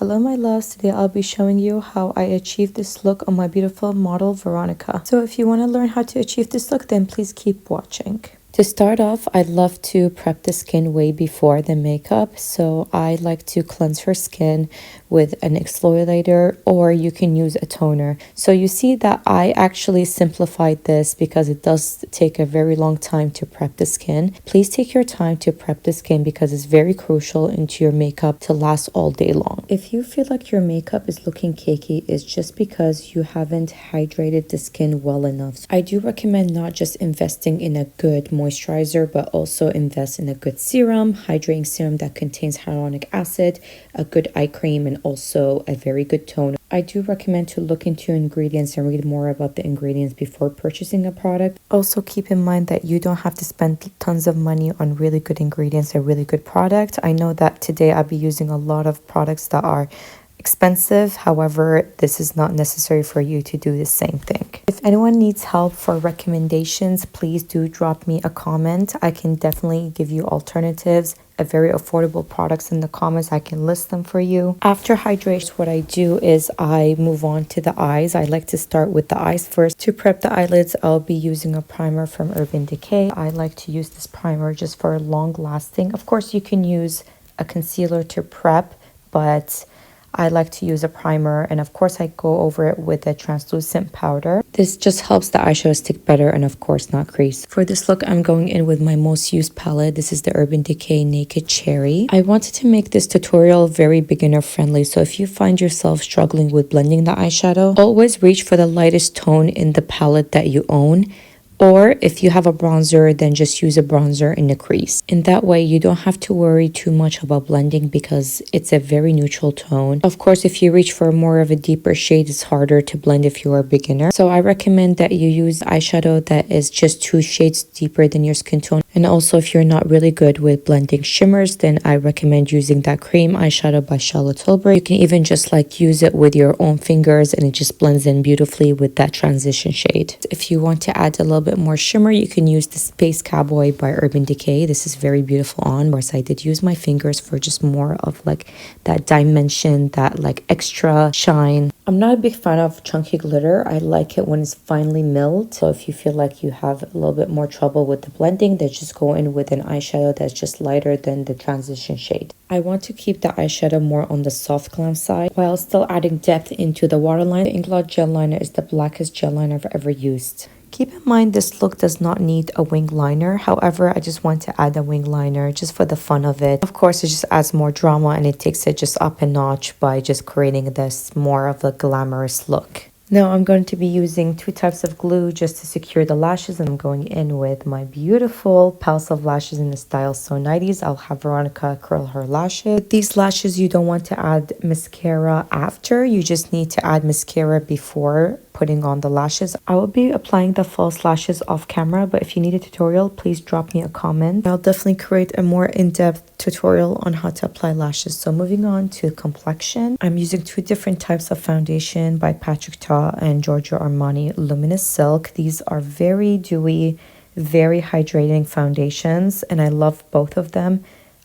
Hello my loves, today I'll be showing you how I achieved this look on my beautiful model Veronica. So if you want to learn how to achieve this look, then please keep watching. To start off, I love to prep the skin way before the makeup. So I like to cleanse her skin with an exfoliator, or you can use a toner. So you see that I actually simplified this because it does take a very long time to prep the skin. Please take your time to prep the skin because it's very crucial into your makeup to last all day long. If you feel like your makeup is looking cakey, it's just because you haven't hydrated the skin well enough. So I do recommend not just investing in a good moisturizer, but also invest in a good serum, hydrating serum that contains hyaluronic acid, a good eye cream, and also a very good toner. I do recommend to look into ingredients and read more about the ingredients before purchasing a product. Also keep in mind that you don't have to spend tons of money on really good ingredients and really good product. I know that today I'll be using a lot of products that are expensive. However, this is not necessary for you to do the same thing. If anyone needs help for recommendations, please do drop me a comment. I can definitely give you alternatives, a very affordable products in the comments. I can list them for you. After hydration, what I do is I move on to the eyes. I like to start with the eyes first. To prep the eyelids, I'll be using a primer from Urban Decay. I like to use this primer just for long lasting. Of course, you can use a concealer to prep, but I like to use a primer, and of course I go over it with a translucent powder. This just helps the eyeshadow stick better and of course not crease. For this look, I'm going in with my most used palette. This is the Urban Decay Naked Cherry. I wanted to make this tutorial very beginner friendly, so if you find yourself struggling with blending the eyeshadow, always reach for the lightest tone in the palette that you own. Or if you have a bronzer, then just use a bronzer in the crease. In that way, you don't have to worry too much about blending because it's a very neutral tone. Of course, if you reach for more of a deeper shade, it's harder to blend if you are a beginner. So I recommend that you use eyeshadow that is just 2 shades deeper than your skin tone. And also, if you're not really good with blending shimmers, then I recommend using that cream eyeshadow by Tilbury. You can even just like use it with your own fingers and it just blends in beautifully with that transition shade. If you want to add a little bit more shimmer, you can use the Space Cowboy by Urban Decay. This is very beautiful on. Of course, I did use my fingers for just more of like that dimension, that like extra shine. I'm not a big fan of chunky glitter. I like it when it's finely milled. So if you feel like you have a little bit more trouble with the blending, then just go in with an eyeshadow that's just lighter than the transition shade. I want to keep the eyeshadow more on the soft glam side while still adding depth into the waterline. The Inkblot gel liner is the blackest gel liner I've ever used. Keep in mind this look does not need a wing liner. However, I just want to add a wing liner just for the fun of it. Of course, it just adds more drama and it takes it just up a notch by just creating this more of a glamorous look. Now I'm going to be using 2 types of glue just to secure the lashes, and I'm going in with my beautiful Palace of Lashes in the style So 90s. I'll have Veronica curl her lashes. With these lashes, you don't want to add mascara after. You just need to add mascara before putting on the lashes. I will be applying the false lashes off camera, but if you need a tutorial, please drop me a comment. I'll definitely create a more in-depth tutorial on how to apply lashes. So moving on to Complexion, I'm using 2 different types of foundation by Patrick Ta and Giorgio Armani Luminous Silk. These are very dewy, very hydrating foundations, and I love both of them.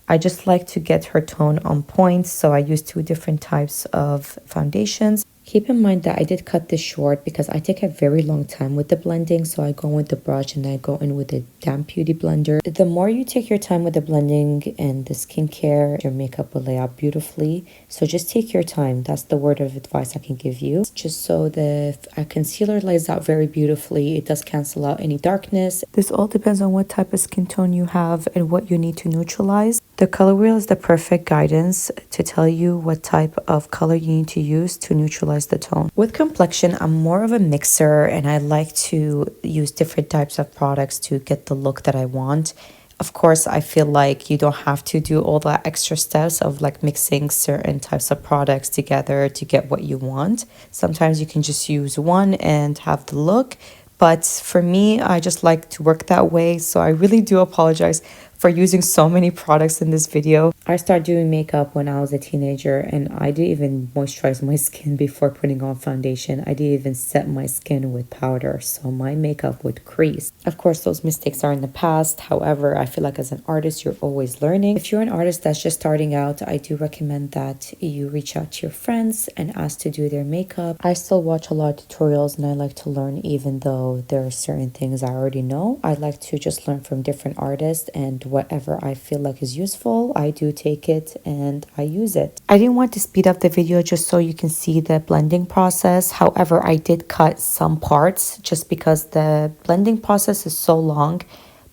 I just like to get her tone on point, so I use 2 different types of foundations. Keep in mind that I did cut this short because I take a very long time with the blending, so I go in with the brush and then I go in with a damp beauty blender. The more you take your time with the blending and the skincare, your makeup will lay out beautifully. So just take your time. That's the word of advice I can give you. Just so the concealer lays out very beautifully. It does cancel out any darkness. This all depends on what type of skin tone you have and what you need to neutralize. The color wheel is the perfect guidance to tell you what type of color you need to use to neutralize the tone. With Complexion, I'm more of a mixer and I like to use different types of products to get the look that I want. Of course, I feel like you don't have to do all the extra steps of like mixing certain types of products together to get what you want. Sometimes you can just use one and have the look. But for me, I just like to work that way. So I really do apologize for using so many products in this video. I started doing makeup when I was a teenager, and I didn't even moisturize my skin before putting on foundation. I didn't even set my skin with powder, so my makeup would crease. Of course, those mistakes are in the past. However, I feel like as an artist, you're always learning. If you're an artist that's just starting out, I do recommend that you reach out to your friends and ask to do their makeup. I still watch a lot of tutorials, and I like to learn even though there are certain things I already know. I like to just learn from different artists, and whatever I feel like is useful, I do take it and I use it. I didn't want to speed up the video just so you can see the blending process. However, I did cut some parts just because the blending process is so long,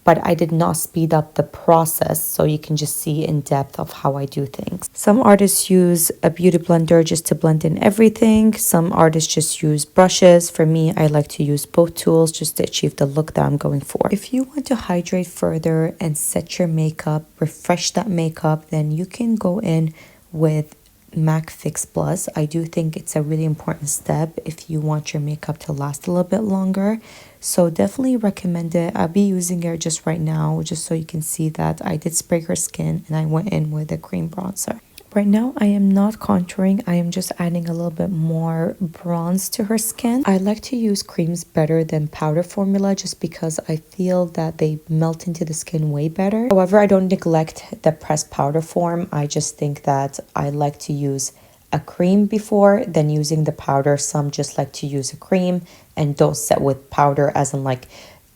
but I did not speed up the process so you can just see in depth of how I do things. Some artists use a beauty blender just to blend in everything. Some artists just use brushes. For me, I like to use both tools just to achieve the look that I'm going for. If you want to hydrate further and set your makeup, refresh that makeup, then you can go in with MAC Fix Plus. I do think it's a really important step if you want your makeup to last a little bit longer. So definitely recommend it. I'll be using it just right now just so you can see that I did spray her skin and I went in with a cream bronzer. Right now, I am not contouring. I am just adding a little bit more bronze to her skin. I like to use creams better than powder formula just because I feel that they melt into the skin way better. However, I don't neglect the pressed powder form. I just think that I like to use a cream before than using the powder. Some just like to use a cream and don't set with powder, as in like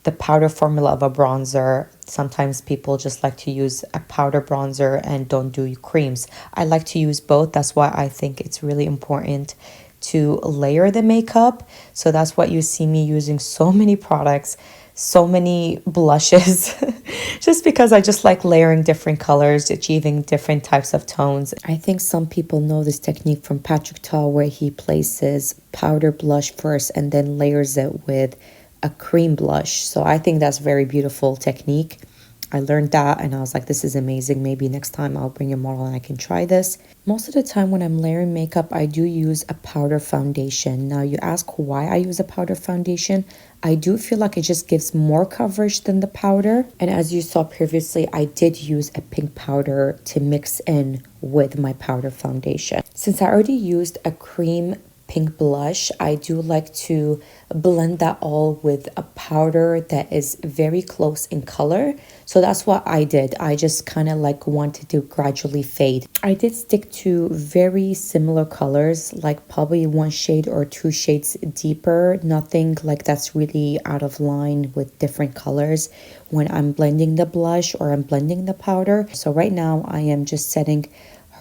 the powder formula of a bronzer. Sometimes people just like to use a powder bronzer and don't do creams. I like to use both. That's why I think it's really important to layer the makeup. So that's what you see me using so many products, so many blushes, just because I just like layering different colors, achieving different types of tones. I think some people know this technique from Patrick Ta, where he places powder blush first and then layers it with a cream blush. So I think that's a very beautiful technique. I learned that and I was like, this is amazing. Maybe next time I'll bring a model and I can try this. Most of the time when I'm layering makeup, I do use a powder foundation. Now you ask why I use a powder foundation. I do feel like it just gives more coverage than the powder. And as you saw previously, I did use a pink powder to mix in with my powder foundation. Since I already used a cream pink blush, I do like to blend that all with a powder that is very close in color. So that's what I did. I just kind of like wanted to gradually fade. I did stick to very similar colors, like probably one shade or two shades deeper. Nothing like that's really out of line with different colors when I'm blending the blush or I'm blending the powder. So right now I am just setting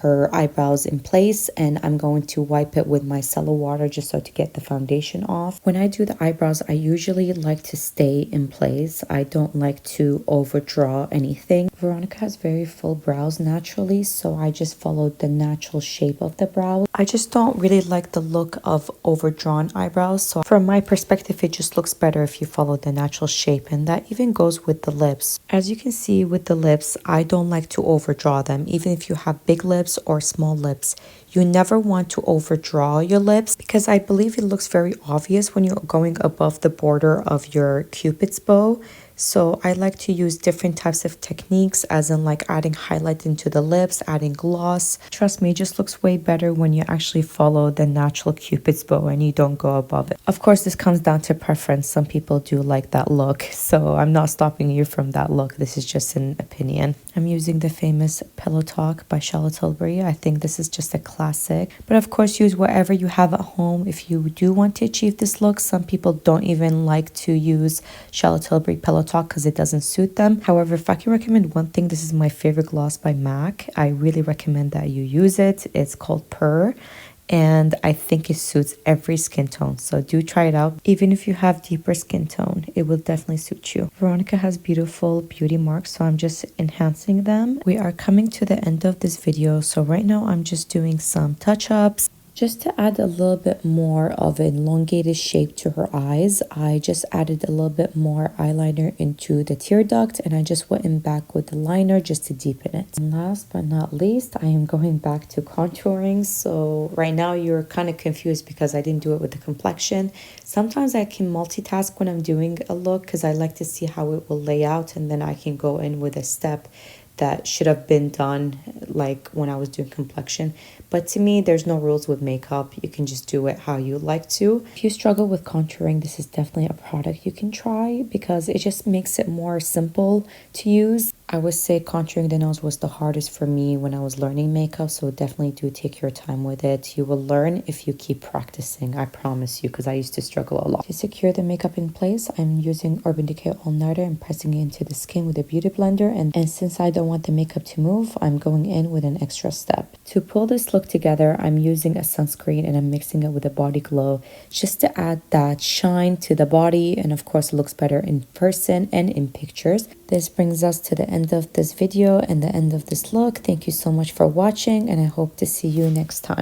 her eyebrows in place, and I'm going to wipe it with micellar water just so to get the foundation off. When I do the eyebrows, I usually like to stay in place. I don't like to overdraw anything. Veronica has very full brows naturally, so I just followed the natural shape of the brow. I just don't really like the look of overdrawn eyebrows, so from my perspective it just looks better if you follow the natural shape, and that even goes with the lips. As you can see with the lips, I don't like to overdraw them. Even if you have big lips or small lips, you never want to overdraw your lips because I believe it looks very obvious when you're going above the border of your cupid's bow. So I like to use different types of techniques, as in like adding highlight into the lips, adding gloss. Trust me, it just looks way better when you actually follow the natural cupid's bow and you don't go above it. Of course, this comes down to preference. Some people do like that look, so I'm not stopping you from that look. This is just an opinion. I'm using the famous Pillow Talk by Charlotte Tilbury. I think this is just a classic, but of course use whatever you have at home if you do want to achieve this look. Some people don't even like to use Charlotte Tilbury Pillow Talk because it doesn't suit them. However, if I can recommend one thing, this is my favorite gloss by MAC. I really recommend that you use it. It's called Purr, and I think it suits every skin tone, so do try it out. Even if you have deeper skin tone, it will definitely suit you. Veronica has beautiful beauty marks, so I'm just enhancing them. We are coming to the end of this video, so right now I'm just doing some touch-ups. Just to add a little bit more of an elongated shape to her eyes, I just added a little bit more eyeliner into the tear duct, and I just went in back with the liner just to deepen it. And last but not least, I am going back to contouring. So right now you're kind of confused because I didn't do it with the complexion. Sometimes I can multitask when I'm doing a look because I like to see how it will lay out, and then I can go in with a step that should have been done like when I was doing complexion. But to me, there's no rules with makeup. You can just do it how you like to. If you struggle with contouring, this is definitely a product you can try because it just makes it more simple to use. I would say contouring the nose was the hardest for me when I was learning makeup, so definitely do take your time with it. You will learn if you keep practicing, I promise you, because I used to struggle a lot. To secure the makeup in place, I'm using Urban Decay All Nighter and pressing it into the skin with a beauty blender, and since I don't want the makeup to move, I'm going in with an extra step. To pull this look together, I'm using a sunscreen and I'm mixing it with a body glow just to add that shine to the body, and of course it looks better in person and in pictures. This brings us to the end of this video and the end of this look. Thank you so much for watching, and I hope to see you next time.